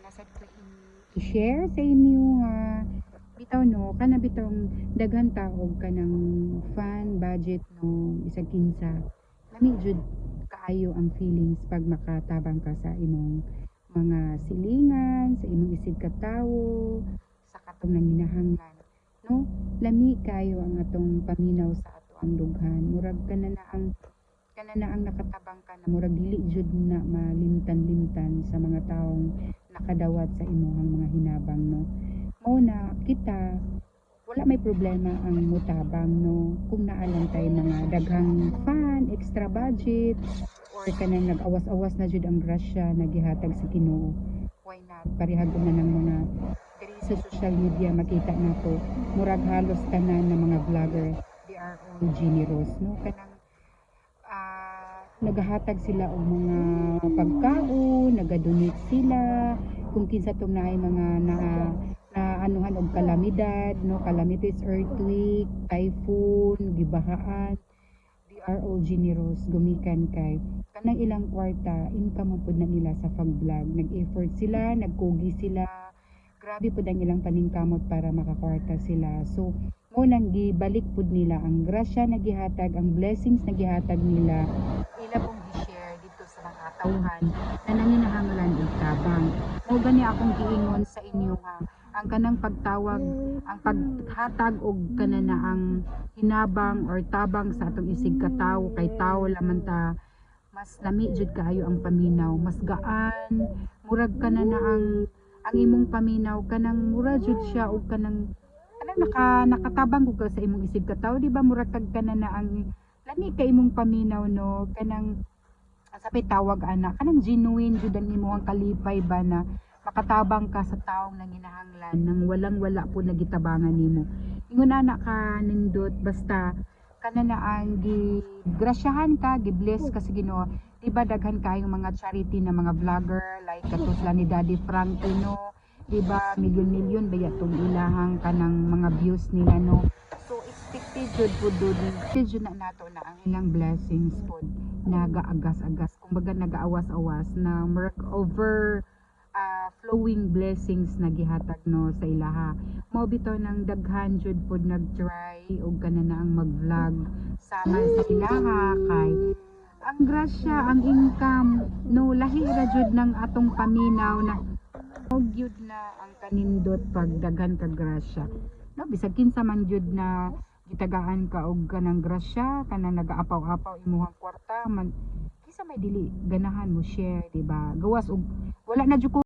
nasad ko i-share sa inyo nga bitaw no kana bitong daghan taog kanang fan budget no isang kinsa lami jud kaayo ang feelings pag makatabang ka sa imong mga silingan sa imong isig ka tawo sa katong nanginahanglan no lami kayo ang atong paminaw sa ato ang dughan murag kana na ang nakatabang ka na murag dili jud na malimtan-limtan sa mga taong nakadawat sa imuhang mga hinabang no mao na kita wala may problema ang mutabang no kung naalang tay mga daghang fan extra budget or kanang nag-awas-awas na jud ang grasya na gihatag sa Ginoo why not parehagom na ng mga diri sa social media makita nato murag halos tanan ng mga vlogger they are all generous no kanang nagahatag sila og mga pagkaon, nagadonate sila kung kinsa tong naay mga na anuhan og kalamidad, no, calamities, earthquake, typhoon, gibahaan. They are all generous gumikan kay kanang ilang kwarta income mo pud na nila sa pag-vlog. Nag-effort sila, nagkugi sila. Grabe pud ang ilang paningkamot para makakwarta sila. So mo nang gibalik pud nila ang grasya na gihatag, ang blessings na gihatag nila ila pong i-share dito sa mga tauhan na nanginahanglan og tabang. Mao gani akong giingon sa inyo nga ang kanang pagtawag, ang paghatag og kanana ang hinabang or tabang sa atong isig ka tawo kay tawo lamang ta mas lami jud kaayo ang paminaw, mas gaan, murag kanana ang imong paminaw kanang mura jud siya og kanang nakatabang ko sa imong isig ka tawo di ba murag kag kanana ang lami kay imong paminaw no kanang sapay tawag ana kanang genuine jud ang imong kalipay ba na makatabang ka sa taong nanginahanglan nang walang-wala po nagitabangan nimo ingon ana ka nindot basta kanana ang gigrasyahan ka gibless ka sa Ginoo di ba daghan kayong mga charity na mga vlogger like katulad ni Daddy Frankie no di ba milyon-milyon baya tong ilahang kanang mga views nila no so expected jud pud jud na nato na ang ilang blessings pud nagaagas-agas kumbaga nagaawas-awas na over flowing blessings na gihatag no sa ilaha mao bitaw nang daghan jud pud nagtry og kanana ang mag-vlog sama sa ilaha kay ang grasya ang income no lahi ra jud ng atong paminaw na og gyud na ang kanindot pagdaghan ka grasya no bisag kinsa man gyud na gitagaan ka og kanang grasya kanang nagaapaw-apaw imong kwarta man kinsa may dili ganahan mo share di ba gawas og wala na jud ko